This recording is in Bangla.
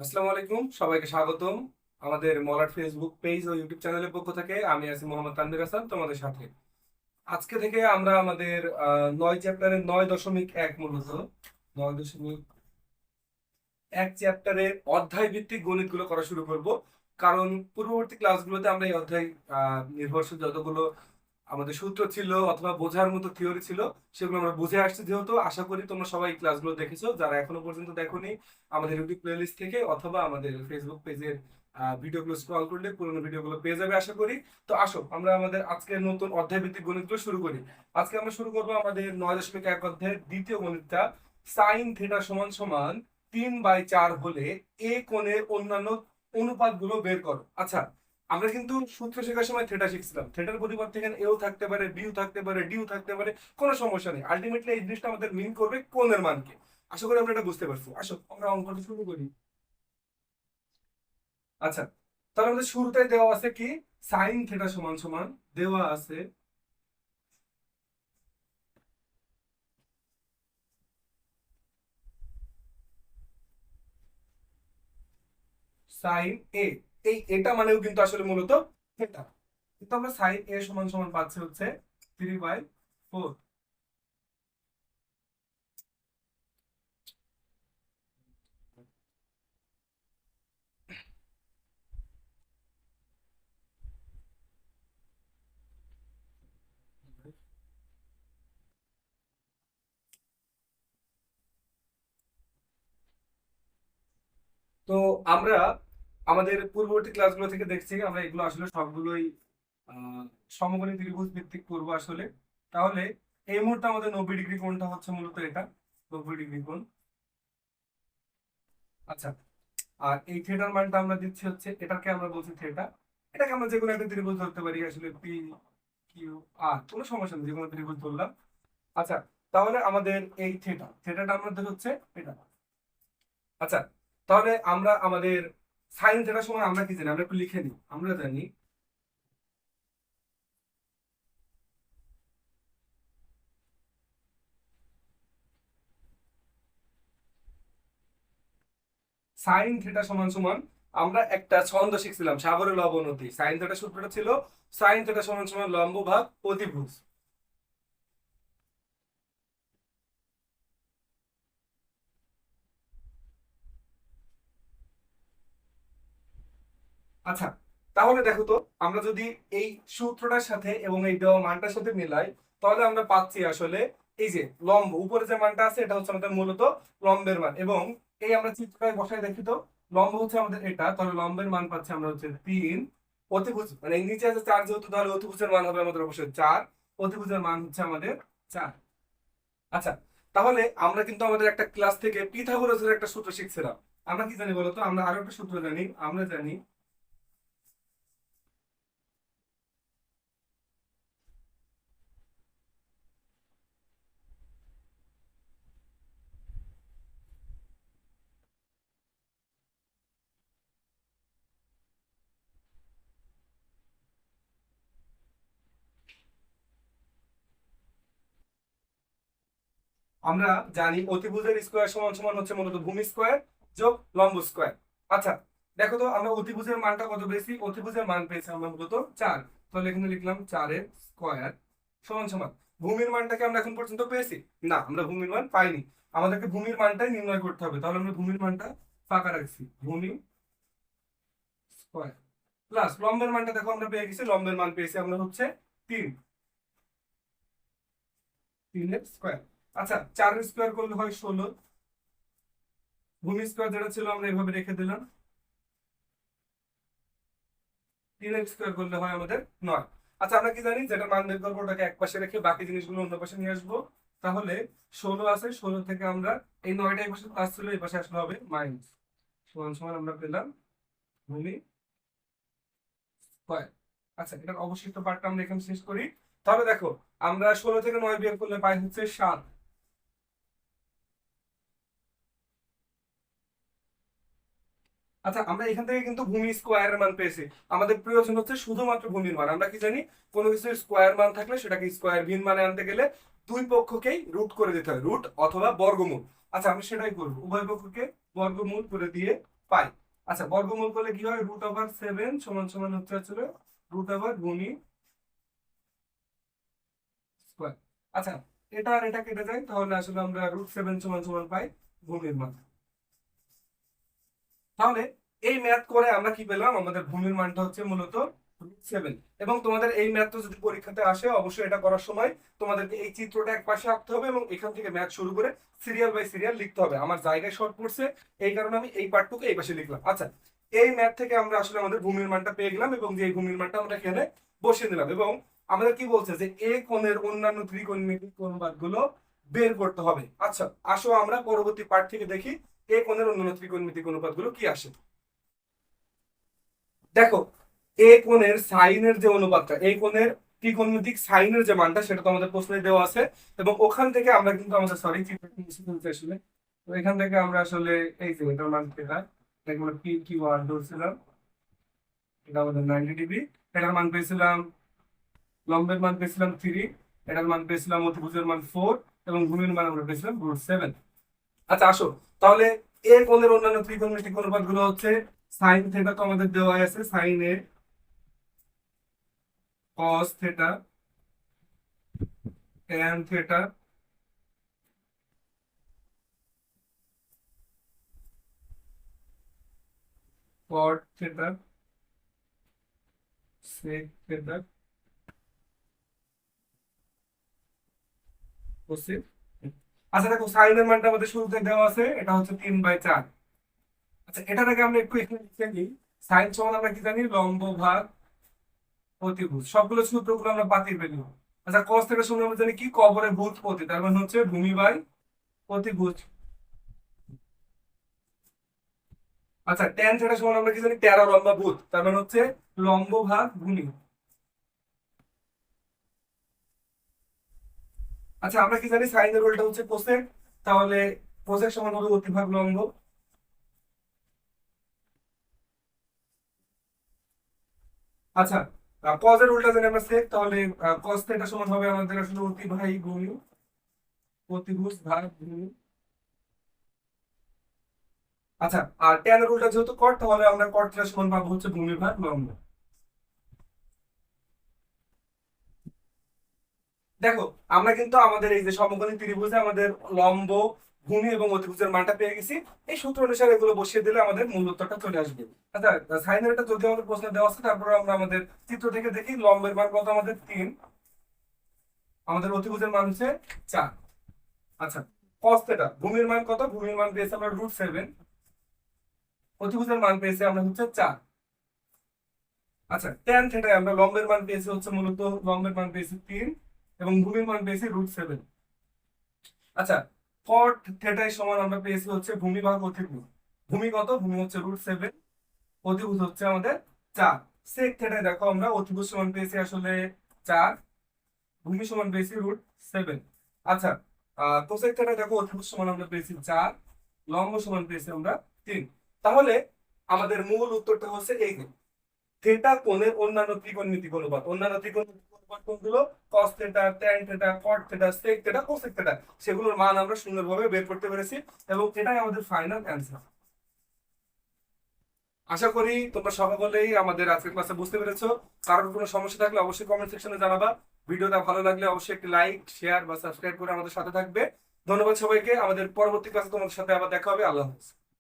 আসসালামু আলাইকুম, সবাইকে স্বাগতম আমাদের মলাট ফেসবুক পেজ ও ইউটিউব চ্যানেলের পক্ষ থেকে। আমি আছি মোহাম্মদ তানভীর হাসান তোমাদের সাথে। আজকে থেকে আমরা আমাদের 9 চ্যাপ্টারের 9.1 মূলত 9.1 চ্যাপ্টারের অধ্যায় ভিত্তিক গণিতগুলো করা শুরু করব। কারণ পূর্ববর্তী ক্লাসগুলোতে আমরা এই অধ্যায় নির্ভরশীল যতগুলো আমাদের সূত্র ছিল অথবা বোঝার মতো থিওরি ছিল সেগুলো আমরা বুঝে আসছি। যেহেতু আশা করি তোমরা সবাই ক্লাসগুলো দেখেছো, যারা এখনো পর্যন্ত দেখোনি আমাদের ইউটিউব প্লেলিস্ট থেকে অথবা আমাদের ফেসবুক পেজের ভিডিওগুলো স্ক্রল করলে পুরোনো ভিডিওগুলো পেয়ে যাবে আশা করি। তো আসো আমরা আমাদের আজকের নতুন অধ্যায় ভিত্তিক গণিতগুলো শুরু করি। আজকে আমরা শুরু করবো আমাদের 9.1 অধ্যায়ের দ্বিতীয় গণিতটা। সাইন থিটা সমান সমান 3/4 হলে এ কোণের অন্যান্য অনুপাতগুলো বের করো। আচ্ছা, আমরা কিন্তু সূত্র শেখার সময় থিটা শিখছিলাম। থিটার পরিবর্তে এখানে এও থাকতে পারে, বিও থাকতে পারে, ডিও থাকতে পারে, কোনো সমস্যা নেই। আলটিমেটলি এই জিনিসটা আমাদের মিন করবে কোণের মানকে। আশা করি আমরা এটা বুঝতে পারছি। আসো আমরা অঙ্কটা শুরু করি। আচ্ছা, তাহলে আমাদের শুরুতে দেওয়া আছে কি, সাইন থিটা সমান সমান দেওয়া আছে সাইন এ। এই এটা মানেও কিন্তু আসলে মূলত থিটা। কিন্তু আমরা সাইন এ সমান সমান পাচ্ছি হচ্ছে 3/4। তো আমরা আমাদের পূর্ববর্তী ক্লাসগুলো থেকে দেখছি আমরা এগুলো আসলে সবগুলোই আহ সমকোণী ত্রিভুজ ভিত্তিক করবো আসলে। তাহলে এই মুহূর্তে আমাদের 90 ডিগ্রি কোণটা হচ্ছে মূলত এটা, 90 ডিগ্রি কোণ। আচ্ছা, আর এই থিয়েটার মানটা আমরা দিচ্ছি হচ্ছে, এটাকে আমরা বলছি থিয়েটা। এটাকে আমরা যে কোনো একটা ত্রিভুজ ধরতে পারি আসলে, পি কিউ আর, কোনো সমস্যা নেই, যে কোনো ত্রিভুজ ধরলাম। আচ্ছা, তাহলে আমাদের এই থিয়েটাটা আমাদের হচ্ছে এটা। আচ্ছা, তাহলে আমরা আমাদের সাইন থিটার সময় আমরা কি জানি, আমরা একটু লিখে নিই। আমরা জানি সাইন থিটা সমান সমান, আমরা একটা ছন্দ শিখছিলাম সাগরের লবণ নদী। সাইন থিটা সূত্রটা ছিল সাইন থিটা সমান সমান লম্ব ভাগ অতিভুজ। আচ্ছা, তাহলে দেখো তো, আমরা যদি এই সূত্রটার সাথে এবং এই দেওয়া মানটার সাথে মিলাই, তাহলে আমরা পাচ্ছি আসলে এই যে লম্ব উপরে যে মানটা আছে এটা হচ্ছে আমাদের মূলত লম্বের মান। এবং এই আমরা চিত্রটায় বসায় দেখি তো, লম্ব হচ্ছে আমাদের এটা, তাহলে লম্বের মান পাচ্ছি আমরা হচ্ছে 3। অতিভুজ মানে এই নিচে আছে 4, যেহেতু তাহলে অতিভুজের মান হবে আমাদের অবশ্যই 4। অতিভুজের মান হচ্ছে আমাদের 4। আচ্ছা, তাহলে আমরা কিন্তু আমাদের একটা ক্লাস থেকে পিথাগোরাসের একটা সূত্র শিখছিলাম। আমরা কি জানি বলতো, আমরা আরো একটা সূত্র জানি। আমরা জানি আমরা জানি অতিভুজের স্কোয়ার সমান সমান হচ্ছে মূলত ভূমি স্কোয়ার যোগ লম্ব স্কোয়ার। আচ্ছা, দেখো তো আমরা অতিভুজের মানটা কত পেয়েছি, অতিভুজের মান পেয়েছি আমরা মূলত 4। তাহলে এখানে লিখলাম 4 স্কোয়ার সমান সমান, ভূমির মানটাকে আমরা এখন পর্যন্ত পেয়েছি না, আমরা ভূমির মান পাইনি। আমাদেরকে ভূমির মানটাই নির্ণয় করতে হবে। তাহলে আমরা ভূমির মানটা ফাঁকা রাখছি, ভূমি স্কোয়ার প্লাস লম্বের মানটা দেখো আমরা পেয়ে গেছি, লম্বের মান পেয়েছি আমরা হচ্ছে 3, 3 স্কোয়ার। আচ্ছা, 4 স্কোয়ার করলে হয় 16, ভূমি স্কোয়ার যেটা ছিল আমরা এভাবে রেখে দিলাম, 3 স্কোয়ার করলে হয় আমাদের 9। আচ্ছা, আমরা কি জানি, যেটা মান বের করবো ওটাকে এক পাশে রেখে বাকি জিনিসগুলো অন্য পাশে নিয়ে আসবো। তাহলে 16 আছে, 16 থেকে আমরা এই 9টা এই পাশে প্লাস ছিল, এই পাশে আসলে হবে মাইনাস। সমান সমান আমরা পেলাম ভূমি স্কোয়ার। আচ্ছা, এটার অবশিষ্ট পার্টটা আমরা এখানে শেষ করি। তাহলে দেখো, আমরা 16 থেকে 9 বের করলে পাই হচ্ছে 7। আচ্ছা, আমরা এখান থেকে কিন্তু ভূমি স্কোয়ারের মান পেয়েছি। আমাদের প্রয়োজন হচ্ছে শুধুমাত্র ভূমির মান। আমরা কি জানি, কোনো কিছুর স্কোয়ার মান থাকলে সেটাকে স্কোয়ার ভিন মানে আনতে গেলে দুই পক্ষকেই রুট করে দিতে হয়, রুট অথবা বর্গমূল। আচ্ছা, আমরা সেটাই করবো, উভয় পক্ষকে বর্গমূল করে দিয়ে পাই। আচ্ছা, বর্গমূল করলে কি হয়? √7 সমান সমান হচ্ছে আসলে √ ভূমি স্কয়ার। আচ্ছা, এটা আর এটা কেটে যায়, তাহলে আসলে আমরা √7 সমান সমান পাই ভূমির মান। তাহলে এই ম্যাথ করে আমরা কি পেলাম? আমাদের ভূমির মানটা হচ্ছে মূলত √7। এবং তোমাদের এই ম্যাথটা যদি পরীক্ষাতে আসে, অবশ্যই এটা করার সময় তোমাদেরকে এই চিত্রটা এক পাশে আঁকতে হবে এবং এখান থেকে ম্যাথ শুরু করে সিরিয়াল বাই সিরিয়াল লিখতে হবে। আমার জায়গায় শর্ট পড়ছে, এই কারণে আমি এই পার্টটুকু এই পাশে লিখলাম। আচ্ছা, এই ম্যাথ থেকে আমরা আসলে আমাদের ভূমির মানটা পেয়ে গেলাম এবং যে এই ভূমির মানটা আমরা এখানে বসিয়ে দিলাম। এবং আমাদের কি বলছে যে এ কোণের অন্যান্য ত্রিকোণমিতিক কোণবাদগুলো বের করতে হবে। আচ্ছা, আসো আমরা পরবর্তী পার্ট থেকে দেখি এই কোণের অন্যান্য ত্রিকোণমিতিক অনুপাতগুলো কি আসে। দেখো, এ কোণের সাইনের যে অনুপাতটা, এই কোণের ত্রিকোণমিতিক সাইনের যে মানটা, সেটা তো আমাদের প্রশ্নে দেওয়া আছে। এবং ওখান থেকে আমরা কিন্তু আমাদের সরি চিত্রটা মুছে ফেলতে আসলে, তো এখান থেকে আমরা আসলে এই যে এটার মান পেলাম, এটাকে আমরা পি কিউ আর ধরছিলাম, এটা আমাদের 90 ডিগ্রি। এটার মান পেয়েছিলাম, লম্বের মান পেয়েছিলাম 3, এটার মান পেয়েছিলাম অতিভুজের মান 4, এবং ভূমির মান আমরা পেয়েছিলাম √7। আচ্ছা, আসো তাহলে এ কোণের অন্যান্য ত্রিকোণমিতিক অনুপাত গুলো হচ্ছে সাইন থিটা, তো আমাদের দেওয়া আছে sine A, cos theta, tan theta, cot theta, sec theta, cosec. আচ্ছা দেখো, সাইনের মানটা আমাদের শুরুতে দেওয়া আছে, এটা হচ্ছে 3/4। আচ্ছা, এটাকে আমরা একটু এখানে লিখে নিই। সাইন সমান আমরা কি জানি? লম্ব ভাগ প্রতিভুজ। সবগুলো সূত্রগুলো আমরা বাতিল পেলাম। আচ্ছা, কস থিটা সমান আমরা জানি কি? কবরে ভূত প্রতি, তার মানে হচ্ছে ভূমি বাই প্রতিভুজ। আচ্ছা, ট্যান থিটা সমান আমরা কি জানি? 13 লম্বা ভূত, তার মানে হচ্ছে লম্ব ভাগ ভূমি। আচ্ছা, আমরা কি জানি? সাইনের উল্টা হচ্ছে কোসেক, তাহলে কোসেক সমান হবে অতি ভাগ লম্ব। আচ্ছা, কজের উল্টা জানি আমরা সেক, তাহলে কস থিটা সমান হবে আমাদের আসলে অতি ভাগ ভূমি, প্রতিভুজ ভাগ ভূমি। আচ্ছা, আর ট্যানের উল্টা যেহেতু কট, তাহলে আমরা কট থিটা সমান পাবো হচ্ছে ভূমি ভাগ লম্ব। দেখো, আমরা কিন্তু আমাদের এই যে সমকোণী ত্রিভুজে আমাদের লম্ব, ভূমি এবং অতিভুজের মানটা পেয়ে গেছি। এই সূত্র অনুসারে এগুলো বসিয়ে দিলে আমাদের মূল উত্তরটা চলে আসবে। আচ্ছা, সাইনের এটা যদি আমাদের প্রশ্নে দেওয়া আছে, তারপরে আমরা আমাদের চিত্র থেকে দেখি লম্বের মান কত? আমাদের 3, আমাদের অতিভুজের মান হচ্ছে 4। আচ্ছা, কস থিটা, ভূমির মান কত? ভূমির মান পেয়েছি আমরা √7, অতিভুজের মান পেয়েছি আমরা হচ্ছে 4। আচ্ছা, ট্যান থিটা আমরা লম্বের মান পেয়েছি হচ্ছে মূলত, লম্বের মান পেয়েছি 3 এবং ভূমির মান পেয়েছি √7। আচ্ছা, কট থিটাই সমান আমরা পেয়েছি হচ্ছে ভূমি ভাগ অতিভুজ। ভূমি কত? ভূমি হচ্ছে √7, অতিভুজ হচ্ছে আমাদের 4। সেক থিটায় দেখো আমরা অতিভুজ সমান পেয়েছি আসলে 4, ভূমি সমান পেয়েছি √7। আচ্ছা, কোসেক থিটায় দেখো অতিভুজ সমান আমরা পেয়েছি 4, লম্ব সমান পেয়েছি আমরা 3। তাহলে আমাদের মূল উত্তরটা হচ্ছে এই যে থিটা কোণের অন্যান্য ত্রিকোণমিতিক অনুপাত। অন্যান্য ত্রিকোণমিতিক অনুপাত কোনগুলো? Cos theta, tan theta, cot theta, sec theta, cosec theta. সেগুলোর মান আমরা সুন্দরভাবে বের করতে পেরেছি এবং এটাই আমাদের ফাইনাল অ্যান্সার। আশা করি তোমরা সকলেই আমাদের আজকের ক্লাসে বুঝতে পেরেছো। কারোর কোনো সমস্যা থাকলে অবশ্যই কমেন্ট সেকশনে জানাবা। ভিডিওটা ভালো লাগলে অবশ্যই একটি লাইক, শেয়ার বা সাবস্ক্রাইব করে আমাদের সাথে থাকবে। ধন্যবাদ সবাইকে। আমাদের পরবর্তী ক্লাসে তোমাদের সাথে আবার দেখা হবে। আল্লাহ হাফেজ।